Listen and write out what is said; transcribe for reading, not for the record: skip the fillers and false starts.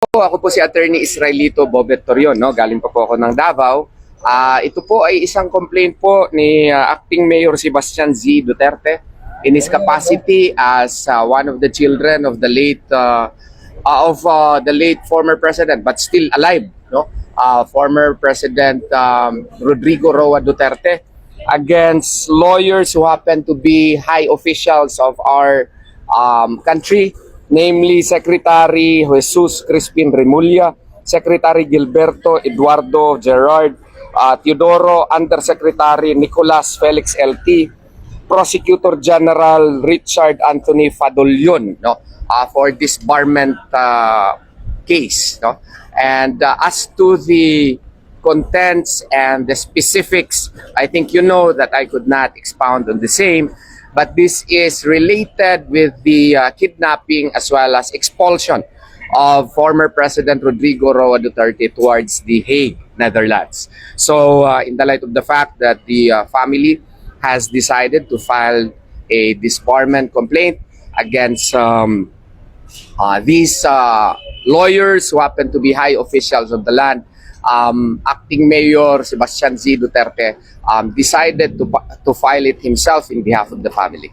Ako po si Atty. Israelito Torreon, no? Galing po ako ng Davao. Ito po ay isang complaint po ni Acting Mayor Sebastian Z. Duterte in his capacity as one of the children of the late former president, but still alive, no? Former President Rodrigo Roa Duterte, against lawyers who happen to be high officials of our country, namely Secretary Jesus Crispin Remulla, Secretary Gilberto Eduardo Gerard, Teodoro Undersecretary Nicolas Felix LT, Prosecutor General Richard Anthony Fadullon, no, for disbarment case, no. And as to the contents and the specifics, I think you know that I could not expound on the same, but this is related with the kidnapping as well as expulsion of former President Rodrigo Roa Duterte towards The Hague, Netherlands. So in the light of the fact that the family has decided to file a disbarment complaint against these lawyers who happen to be high officials of the land, Acting Mayor Sebastian Z. Duterte decided to file it himself in behalf of the family.